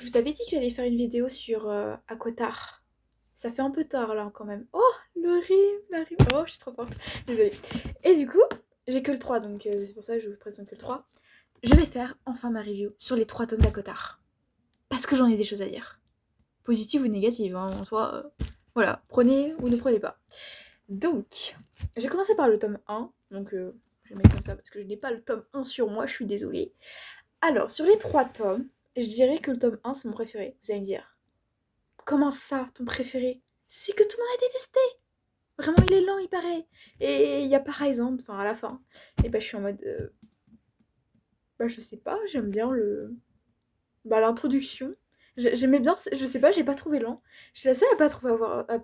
Je vous avais dit que j'allais faire une vidéo sur Aquatar. Ça fait un peu tard là quand même. Oh, le rime. Oh, je suis trop forte. Désolée. Et du coup, j'ai que le 3, donc c'est pour ça que je vous présente que le 3. Je vais faire enfin ma review sur les 3 tomes d'Aquatar. Parce que j'en ai des choses à dire. Positives ou négatives, hein, en soi. Voilà, prenez ou ne prenez pas. Donc, je vais commencer par le tome 1. Donc, je vais mettre comme ça parce que je n'ai pas le tome 1 sur moi, je suis désolée. Alors, sur les 3 tomes, je dirais que le tome 1 c'est mon préféré. Vous allez me dire, comment ça, ton préféré? C'est celui que tout le monde a détesté. Vraiment, il est lent, il paraît. Et il y a pas Ryzand, enfin à la fin. Et bah, je suis en mode. Bah, je sais pas, j'aime bien le. Bah, l'introduction. J'aimais bien, je sais pas, j'ai pas trouvé lent. Je suis la seule à pas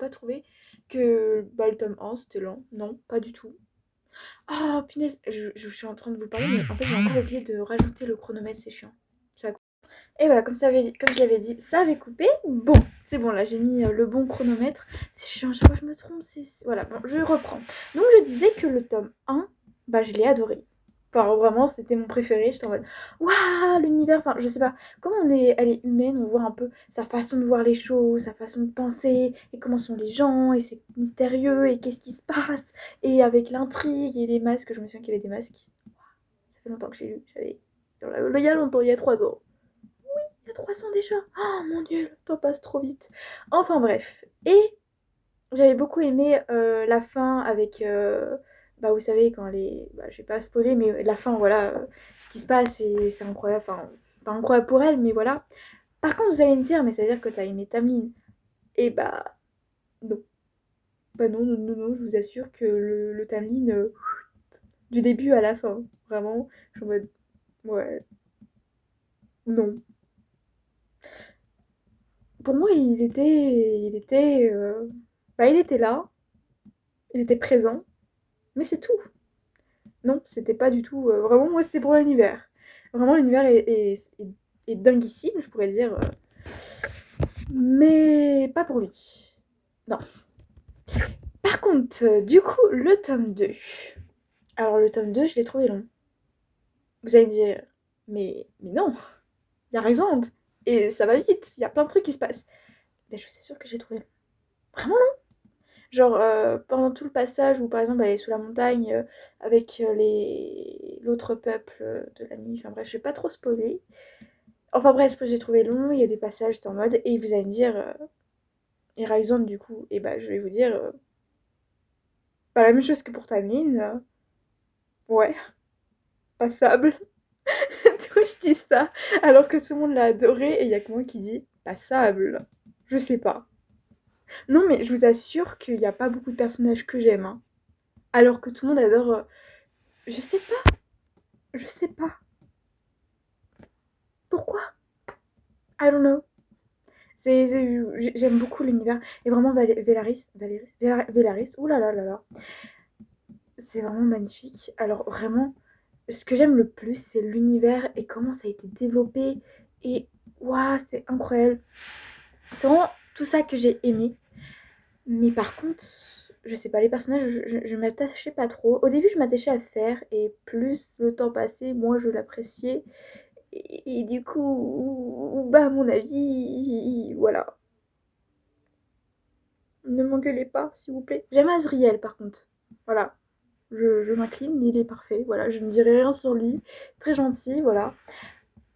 trouver que bah, le tome 1 c'était lent. Non, pas du tout. Oh punaise, je suis en train de vous parler, mais en fait j'ai encore oublié de rajouter le chronomètre, c'est chiant. Ça. Et voilà, comme je l'avais dit, ça avait coupé. Bon, c'est bon, là j'ai mis le bon chronomètre. C'est chiant, à chaque fois je me trompe. Voilà, bon, je reprends. Donc je disais que le tome 1, bah je l'ai adoré. Enfin, vraiment, c'était mon préféré. J'étais en mode, waouh, l'univers. Enfin, je sais pas, comme elle est humaine, on voit un peu sa façon de voir les choses, sa façon de penser, et comment sont les gens, et c'est mystérieux, et qu'est-ce qui se passe, et avec l'intrigue et les masques. Je me souviens qu'il y avait des masques. Ça fait longtemps que j'ai lu. Il y a longtemps, il y a 3 ans. Il y a 300 déjà. Oh mon dieu, le temps passe trop vite. Enfin bref. Et j'avais beaucoup aimé la fin avec... bah vous savez, quand les... Bah, je vais pas spoiler, mais la fin, voilà. Ce qui se passe, c'est incroyable. Enfin, pas incroyable pour elle, mais voilà. Par contre, vous allez me dire, mais ça veut dire que t'as aimé Tamlin. Et bah, non. Bah non, non, non, non, je vous assure que le Tamlin, du début à la fin, vraiment, je suis en mode, ouais, non. Pour moi, bah, il était là, il était présent, mais c'est tout. Non, c'était pas du tout. Vraiment, moi, c'était pour l'univers. Vraiment, l'univers est dinguissime, je pourrais dire. Mais pas pour lui. Non. Par contre, du coup, le tome 2. Alors, le tome 2, je l'ai trouvé long. Vous allez me dire, mais non, il y a raison. Et ça va vite, il y a plein de trucs qui se passent. Mais je suis sûre que j'ai trouvé long. Vraiment long. Genre, pendant tout le passage où, par exemple, elle est sous la montagne avec l'autre peuple de la nuit. Enfin bref, je vais pas trop spoiler. Enfin bref, ce que j'ai trouvé long, il y a des passages, j'étais en mode, et vous allez me dire, et Ryzon du coup, et bah je vais vous dire, pas la même chose que pour Tamlin, ouais, passable. D'où je dis ça, alors que tout le monde l'a adoré, et il y a que moi qui dis passable. Je sais pas. Non mais je vous assure qu'il n'y a pas beaucoup de personnages que j'aime, hein. Alors que tout le monde adore, je sais pas, je sais pas. Pourquoi? I don't know. J'aime beaucoup l'univers. Et vraiment, Velaris, oulala, là là là. C'est vraiment magnifique. Alors, vraiment, ce que j'aime le plus, c'est l'univers et comment ça a été développé. Et waouh, c'est incroyable. C'est vraiment tout ça que j'ai aimé. Mais par contre, je sais pas, les personnages, je m'attachais pas trop. Au début, je m'attachais à faire. Et plus le temps passait, moins je l'appréciais. Et du coup, bah, à mon avis, voilà. Ne m'engueulez pas, s'il vous plaît. J'aime Azriel, par contre. Voilà. Je m'incline, il est parfait. Voilà, je ne dirai rien sur lui. Très gentil, voilà.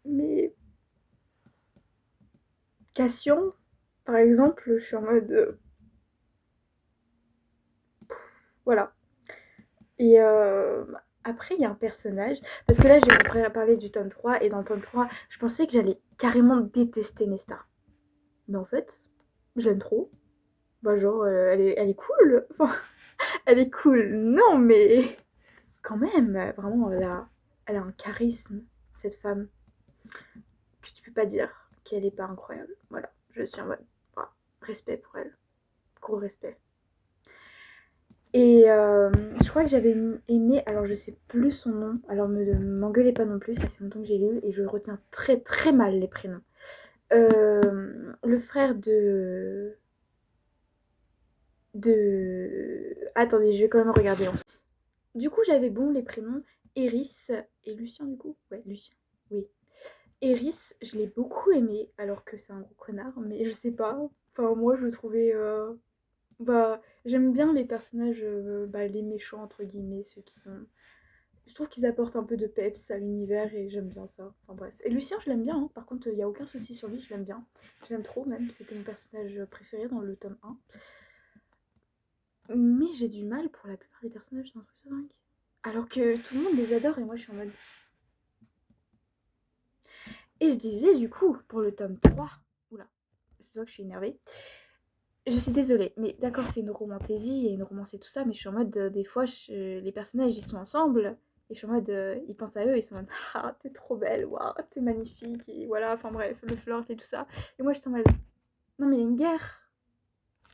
Mais Cassian, par exemple, je suis en mode... voilà. Et après, il y a un personnage... Parce que là, je vais parler du tome 3. Et dans le tome 3, je pensais que j'allais carrément détester Nesta. Mais en fait, je l'aime trop. Bah genre, elle est cool. Enfin, elle est cool. Non, mais quand même, vraiment, elle a un charisme, cette femme, que tu peux pas dire qu'elle est pas incroyable. Voilà, je suis en mode, voilà, respect pour elle, gros respect. Et je crois que j'avais aimé, alors je sais plus son nom, alors m'engueulez pas non plus, ça fait longtemps que j'ai lu et je retiens très très mal les prénoms. Le frère de... Attendez, je vais quand même regarder. Du coup, j'avais bon les prénoms Eris et Lucien, du coup. Ouais, Lucien, oui. Eris, je l'ai beaucoup aimé, alors que c'est un gros connard, mais je sais pas. Enfin, moi, je le trouvais. Bah, j'aime bien les personnages, bah, les méchants, entre guillemets, ceux qui sont. Je trouve qu'ils apportent un peu de peps à l'univers et j'aime bien ça. Enfin bref. Et Lucien, je l'aime bien, hein. Par contre, il n'y a aucun souci sur lui, je l'aime bien. Je l'aime trop même, c'était mon personnage préféré dans le tome 1. Mais j'ai du mal pour la plupart des personnages dans Truc de dingue. Alors que tout le monde les adore et moi je suis en mode. Et je disais du coup, pour le tome 3, oula, c'est toi que je suis énervée. Je suis désolée, mais d'accord, c'est une romantaisie et une romance et tout ça, mais je suis en mode, des fois, les personnages ils sont ensemble, et je suis en mode, ils pensent à eux, et ils sont en mode, ah, t'es trop belle, waouh, t'es magnifique, et voilà, enfin bref, le flirt et tout ça. Et moi j'étais en mode, non mais il y a une guerre,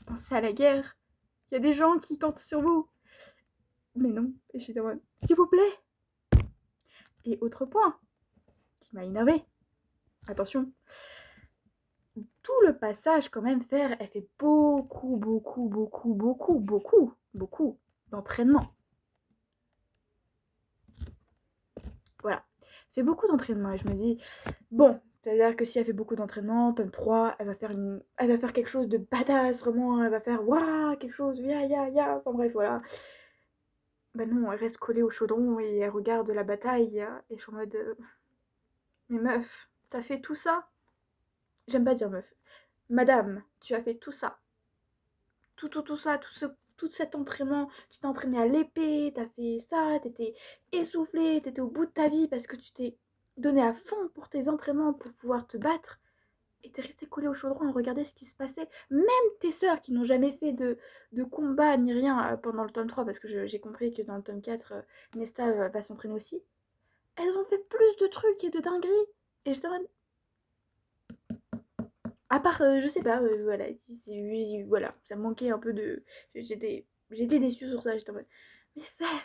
pensez à la guerre, il y a des gens qui comptent sur vous. Mais non, et je suis en mode, s'il vous plaît. Et autre point, qui m'a énervée, attention, tout le passage quand même faire, elle fait beaucoup d'entraînement. Voilà, elle fait beaucoup d'entraînement et je me dis, bon, c'est-à-dire que si elle fait beaucoup d'entraînement, tome 3, elle va faire quelque chose de badass, vraiment, elle va faire waouh, quelque chose, ya, enfin bref, voilà. Bah non, elle reste collée au chaudron et elle regarde la bataille et je suis en mode, mais meuf, t'as fait tout ça? J'aime pas dire meuf. Madame, tu as fait tout ça. Tout ça, tout cet entraînement. Tu t'es entraîné à l'épée, t'as fait ça, t'étais essoufflée, t'étais au bout de ta vie parce que tu t'es donné à fond pour tes entraînements pour pouvoir te battre. Et t'es resté collé au chaudron à regarder ce qui se passait. Même tes sœurs qui n'ont jamais fait de combat ni rien pendant le tome 3, parce que j'ai compris que dans le tome 4, Nesta va s'entraîner aussi. Elles ont fait plus de trucs et de dingueries. Et j'étais en mode, à part, je sais pas, voilà, voilà, ça me manquait un peu de. J'étais déçue sur ça, j'étais en mode. Mais frère,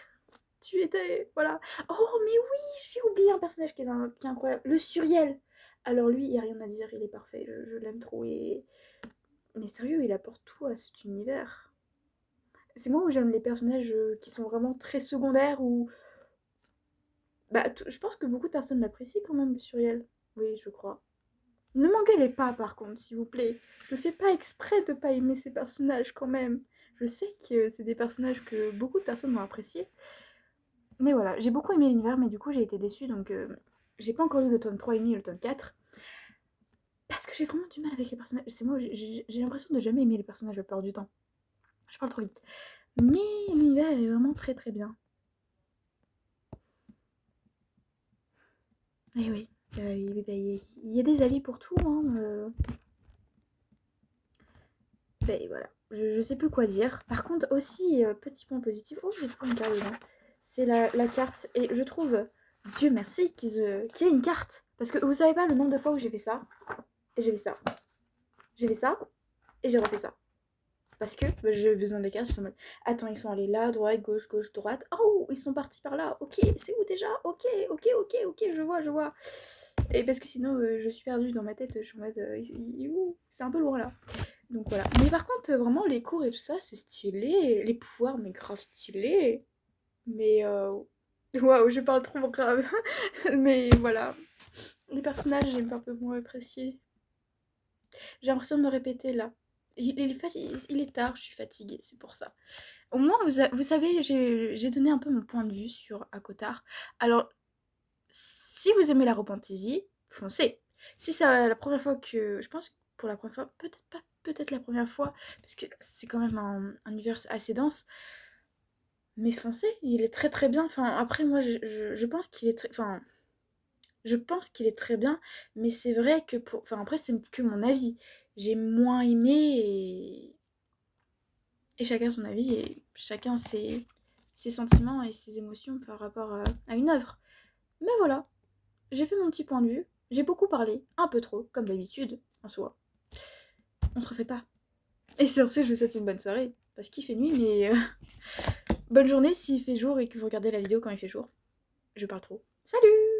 tu étais. Voilà. Oh, mais oui, j'ai oublié un personnage qui est incroyable. Le Suriel. Alors lui, il n'y a rien à dire, il est parfait, je l'aime trop. Mais sérieux, il apporte tout à cet univers. C'est moi où j'aime les personnages qui sont vraiment très secondaires ou. Bah, je pense que beaucoup de personnes l'apprécient quand même, le Suriel. Oui, je crois. Ne m'engueulez pas par contre, s'il vous plaît. Je fais pas exprès de pas aimer ces personnages quand même. Je sais que c'est des personnages que beaucoup de personnes ont appréciés. Mais voilà, j'ai beaucoup aimé l'univers, mais du coup j'ai été déçue, donc j'ai pas encore lu le tome 3 et demi et le tome 4. Parce que j'ai vraiment du mal avec les personnages. C'est moi, j'ai l'impression de jamais aimer les personnages la plupart du temps. Je parle trop vite. Mais l'univers est vraiment très très bien. Et oui, il y a des avis pour tout, hein. Ben voilà, je sais plus quoi dire. Par contre, aussi, petit point positif, oh, j'ai trouvé une carte dedans. C'est la carte, et je trouve, Dieu merci, qu'il y ait une carte. Parce que vous savez pas le nombre de fois où j'ai fait ça, et j'ai fait ça. J'ai fait ça, et j'ai refait ça. Parce que bah, j'ai besoin des cartes, je suis en mode, attends, ils sont allés là, droite, gauche, droite. Oh, ils sont partis par là, ok, c'est où déjà? Ok, je vois. Et parce que sinon, je suis perdue dans ma tête, je suis en mode, c'est un peu loin là. Donc voilà. Mais par contre, vraiment, les cours et tout ça, c'est stylé. Les pouvoirs, mais grave stylé. Mais waouh, je parle trop grave. Mais voilà. Les personnages, j'ai un peu moins apprécié. J'ai l'impression de me répéter là. Il est tard, je suis fatiguée, c'est pour ça. Au moins, vous savez, j'ai donné un peu mon point de vue sur Akotar. Alors, si vous aimez la repentaisie, foncez. Si c'est la première fois que. Je pense que pour la première fois, peut-être pas, peut-être la première fois, parce que c'est quand même un univers assez dense. Mais foncez, il est très très bien. Enfin, après, moi, je pense qu'il est très. Enfin, je pense qu'il est très bien, mais c'est vrai que pour. Enfin, après, c'est que mon avis. J'ai moins aimé et chacun son avis et chacun ses sentiments et ses émotions par rapport à une œuvre. Mais voilà, j'ai fait mon petit point de vue. J'ai beaucoup parlé, un peu trop, comme d'habitude, en soi. On se refait pas. Et sur ce, je vous souhaite une bonne soirée. Parce qu'il fait nuit, mais bonne journée s'il fait jour et que vous regardez la vidéo quand il fait jour. Je parle trop. Salut!